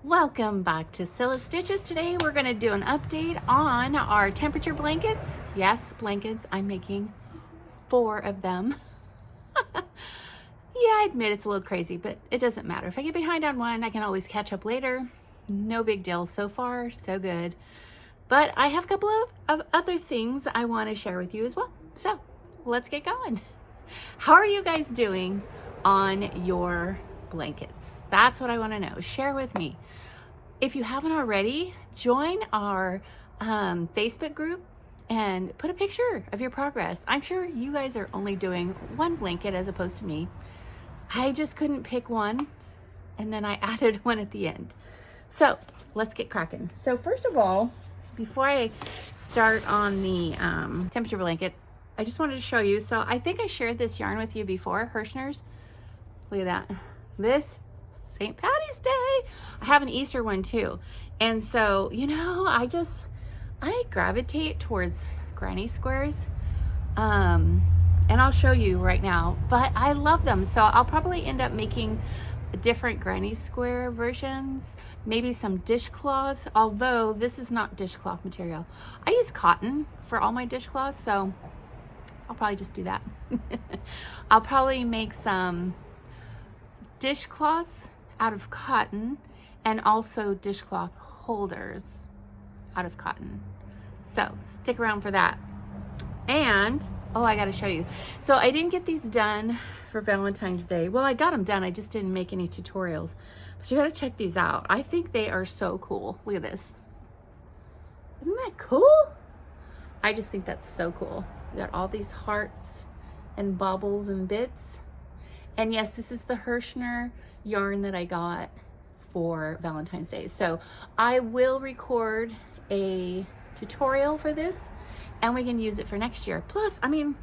Welcome back to Cillas Stitches. Today we're going to do an update on our temperature blankets. Yes, blankets. I'm making 4 of them. Yeah, I admit it's a little crazy, but it doesn't matter. If I get behind on one, I can always catch up later. No big deal. So far, so good. But I have a couple of other things I want to share with you as well. So let's get going. How are you guys doing on your blankets? That's what I want to know. Share with me. If you haven't already, join our Facebook group and put a picture of your progress. I'm sure you guys are only doing one blanket as opposed to me. I just couldn't pick one, and then I added one at the end. So let's get cracking. So first of all, before I start on the temperature blanket, I just wanted to show you. So I think I shared this yarn with you before, Hirschner's. Look at that. This St. Patty's Day. I have an Easter one too. And so, you know, I gravitate towards granny squares. And I'll show you right now, but I love them. So I'll probably end up making different granny square versions, maybe some dishcloths, although this is not dishcloth material. I use cotton for all my dishcloths, so I'll probably just do that. I'll probably make some dishcloths out of cotton and also dishcloth holders out of cotton. So stick around for that. And oh, I got to show you. So I didn't get these done for Valentine's Day. Well, I got them done. I just didn't make any tutorials. But you got to check these out. I think they are so cool. Look at this. Isn't that cool? I just think that's so cool. We got all these hearts and baubles and bits. And yes, this is the Hirschner yarn that I got for Valentine's Day. So I will record a tutorial for this and we can use it for next year. Plus, I mean,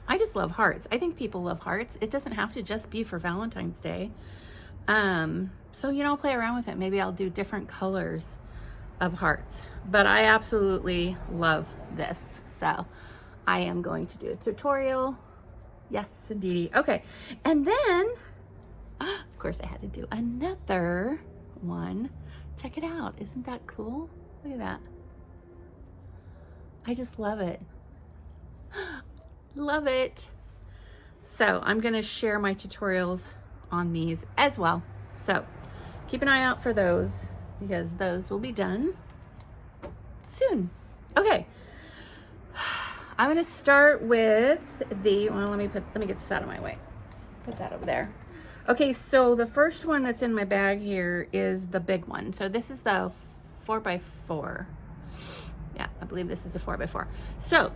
I just love hearts. I think people love hearts. It doesn't have to just be for Valentine's Day. So, you know, play around with it. Maybe I'll do different colors of hearts. But I absolutely love this. So I am going to do a tutorial. Yes, indeed. Okay. And then, of course, I had to do another one. Check it out. Isn't that cool? Look at that. I just love it. Love it. So I'm going to share my tutorials on these as well. So keep an eye out for those because those will be done soon. Okay. I'm going to start with the, well, let me get this out of my way. Put that over there. Okay, so the first one that's in my bag here is the big one. So this is the 4x4. Yeah, I believe this is a 4x4. So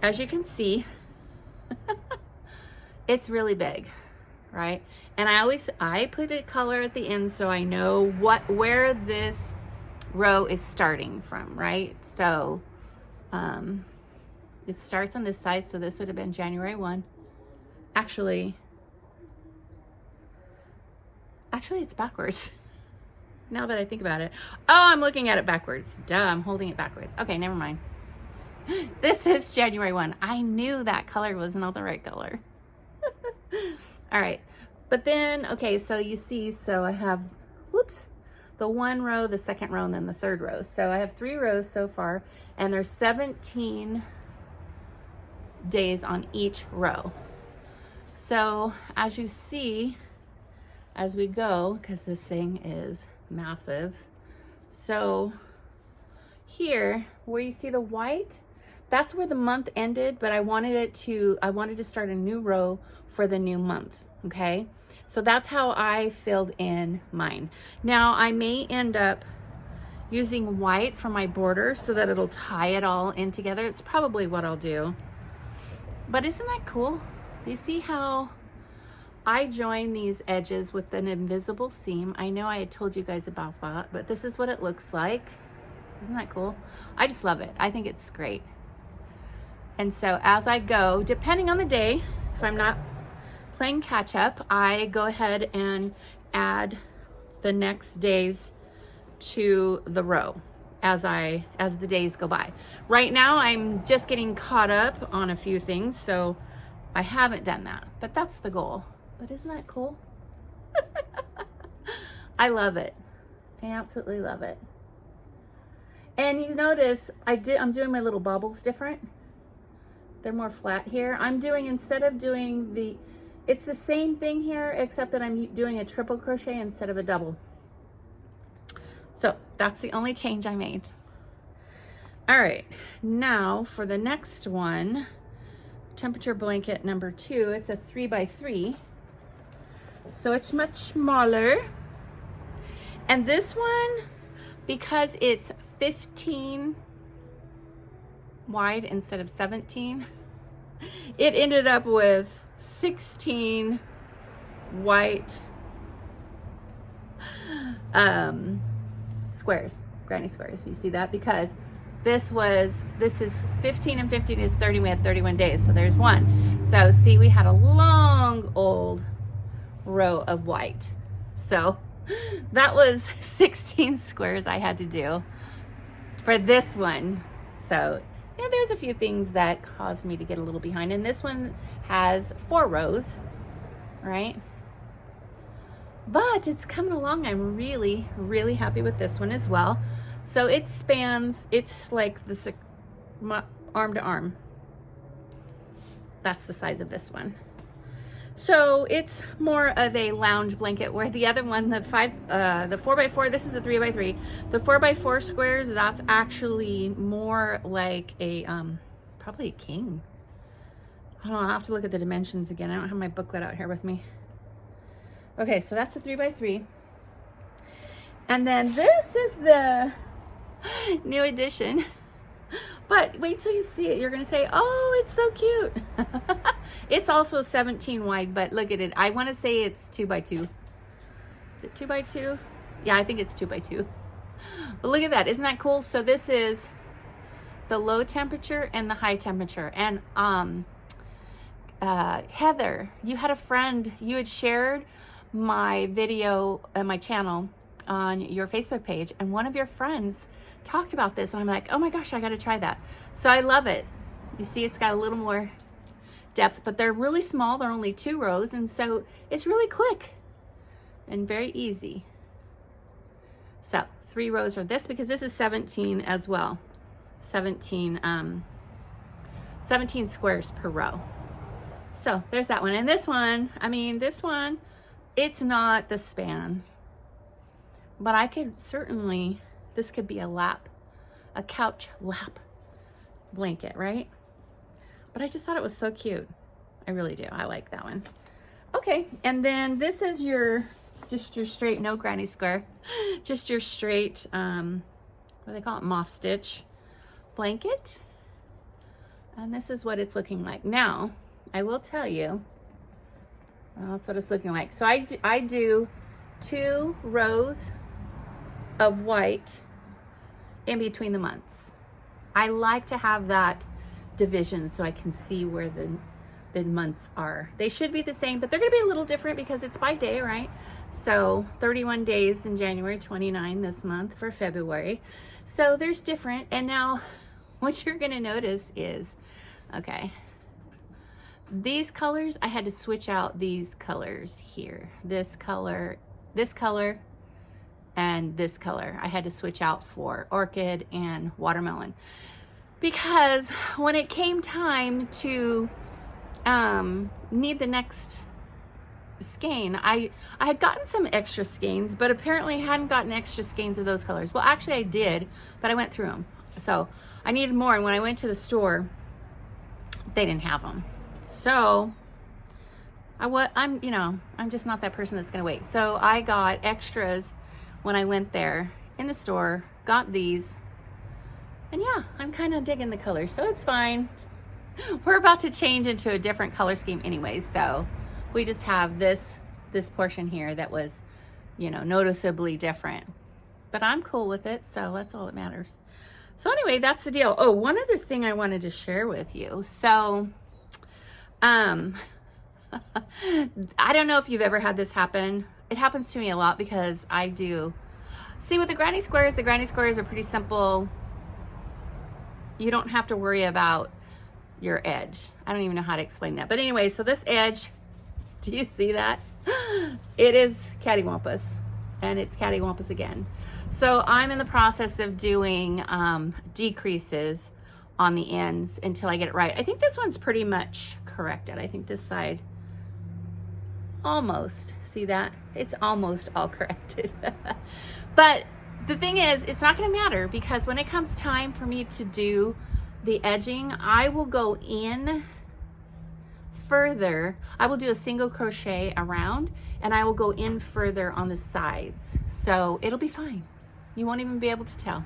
as you can see, it's really big, right? And I put a color at the end so I know where this row is starting from, right? So, it starts on this side, so this would have been January 1. Actually, it's backwards. Now that I think about it. Oh, I'm looking at it backwards. Duh, I'm holding it backwards. Okay, never mind. This is January 1. I knew that color was not the right color. All right. But then, okay, so you see, so I have, whoops, the one row, the second row, and then the third row. So I have 3 rows so far, and there's 17 days on each row. So as you see, as we go, because this thing is massive, so here where you see the white, that's where the month ended, but I wanted to start a new row for the new month. Okay, so that's how I filled in mine. Now I may end up using white for my border so that it'll tie it all in together. It's probably what I'll do. But isn't that cool? You see how I join these edges with an invisible seam? I know I had told you guys about that, but this is what it looks like. Isn't that cool? I just love it. I think it's great. And so as I go, depending on the day, if I'm not playing catch up, I go ahead and add the next days to the row as the days go by. Right now, I'm just getting caught up on a few things, so I haven't done that, but that's the goal. But isn't that cool? I love it. I absolutely love it. And you notice I'm doing my little bubbles different. They're more flat here. I'm doing, instead of doing it's the same thing here, except that I'm doing a triple crochet instead of a double. So that's the only change I made. All right, now for the next one, temperature blanket number 2. It's a 3x3. So it's much smaller. And this one, because it's 15 wide instead of 17, it ended up with 16 white squares, granny squares. You see that? Because this is 15 and 15 is 30. We had 31 days, so there's one. So see, we had a long old row of white. So that was 16 squares I had to do for this one. So yeah, there's a few things that caused me to get a little behind. And this one has 4 rows, right? But it's coming along. I'm really, really happy with this one as well. So it spans, it's like arm to arm. That's the size of this one. So it's more of a lounge blanket, where the other one, the 4x4, this is a 3x3. The 4x4 squares, that's actually more like a, probably a king. I don't know, I'll have to look at the dimensions again. I don't have my booklet out here with me. Okay, so that's a 3x3. And then this is the new addition. But wait till you see it. You're going to say, oh, it's so cute. It's also 17 wide, but look at it. I want to say it's 2x2. Is it 2x2? Yeah, I think it's 2x2. But look at that. Isn't that cool? So this is the low temperature and the high temperature. And Heather, you had a friend, you had shared my video on my channel on your Facebook page, and one of your friends talked about this, and I'm like, oh my gosh, I got to try that. So I love it. You see, it's got a little more depth, but they're really small. They're only 2 rows, and so it's really quick and very easy. So 3 rows are this, because this is 17 as well. 17 squares per row. So there's that one. And this one, I mean, this one, it's not the span, but I could certainly, this could be a couch lap blanket, right? But I just thought it was so cute. I really do. I like that one. Okay, and then this is just your straight, no granny square, just your straight, what do they call it? Moss stitch blanket. And this is what it's looking like. Now, I will tell you, well, that's what it's looking like. So I do 2 rows of white in between the months. I like to have that division so I can see where the months are. They should be the same, but they're going to be a little different because it's by day, right? So 31 days in January, 29 this month for February. So there's different. And now what you're going to notice is, okay, these colors, I had to switch out these colors here. This color, and this color. I had to switch out for orchid and watermelon. Because when it came time to need the next skein, I had gotten some extra skeins, but apparently I hadn't gotten extra skeins of those colors. Well, actually I did, but I went through them. So I needed more, and when I went to the store, they didn't have them. So I'm just not that person that's gonna wait. So I got extras when I went there in the store, got these, and yeah, I'm kind of digging the colors, so it's fine. We're about to change into a different color scheme anyway, so we just have this portion here that was, noticeably different. But I'm cool with it, so that's all that matters. So anyway, that's the deal. Oh, one other thing I wanted to share with you. So, I don't know if you've ever had this happen. It happens to me a lot because I do. See, with the granny squares are pretty simple. You don't have to worry about your edge. I don't even know how to explain that. But anyway, so this edge, do you see that? It is cattywampus. and it's cattywampus again. So I'm in the process of doing decreases on the ends until I get it right. I think this one's pretty much corrected. I think this side almost, see that? It's almost all corrected. But the thing is, it's not going to matter, because when it comes time for me to do the edging, I will go in further. I will do a single crochet around, and I will go in further on the sides. So it'll be fine. You won't even be able to tell.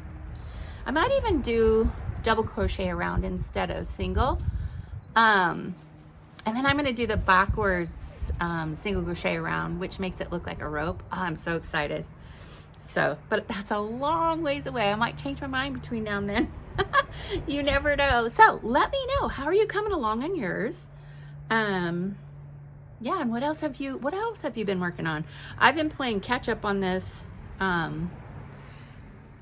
I might even do double crochet around instead of single. And then I'm going to do the backwards single crochet around, which makes it look like a rope. Oh, I'm so excited. So, but that's a long ways away. I might change my mind between now and then. You never know. So let me know, how are you coming along on yours? Yeah, and what else have you been working on? I've been playing catch up on this,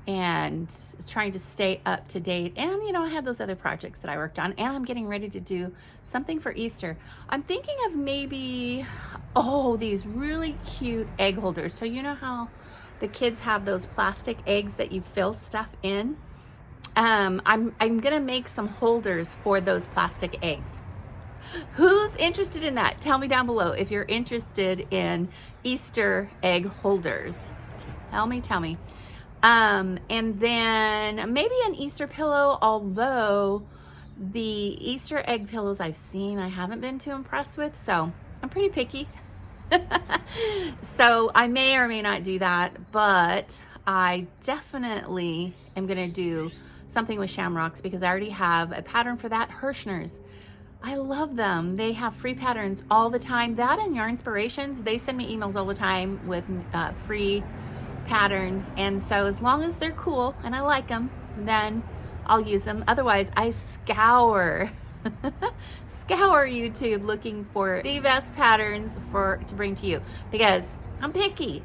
and trying to stay up to date. And you know, I had those other projects that I worked on, and I'm getting ready to do something for Easter. I'm thinking of maybe, these really cute egg holders. So you know how the kids have those plastic eggs that you fill stuff in? I'm gonna make some holders for those plastic eggs. Who's interested in that? Tell me down below if you're interested in Easter egg holders. Tell me. And then maybe an Easter pillow, although the Easter egg pillows I've seen, I haven't been too impressed with, so I'm pretty picky. So I may or may not do that, but I definitely am gonna do something with shamrocks, because I already have a pattern for that. Hirschner's, I love them. They have free patterns all the time. That and Yarn Inspirations, they send me emails all the time with free patterns, and so as long as they're cool and I like them, then I'll use them. Otherwise, I scour YouTube looking for the best patterns to bring to you, because I'm picky.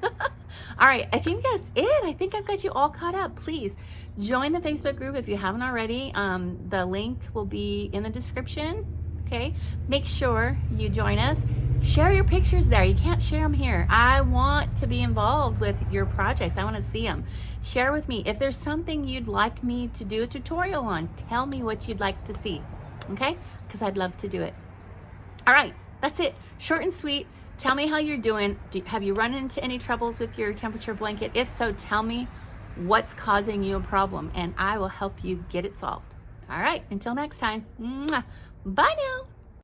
All right, I think that's it. I think I've got you all caught up. Please join the Facebook group if you haven't already. The link will be in the description. Okay, make sure you join us. Share your pictures there. You can't share them here. I want to be involved with your projects. I want to see them. Share with me. If there's something you'd like me to do a tutorial on, tell me what you'd like to see. Okay, because I'd love to do it. All right, that's it. Short and sweet. Tell me how you're doing. Have you run into any troubles with your temperature blanket? If so, tell me what's causing you a problem, and I will help you get it solved. All right, until next time. Mwah. Bye now.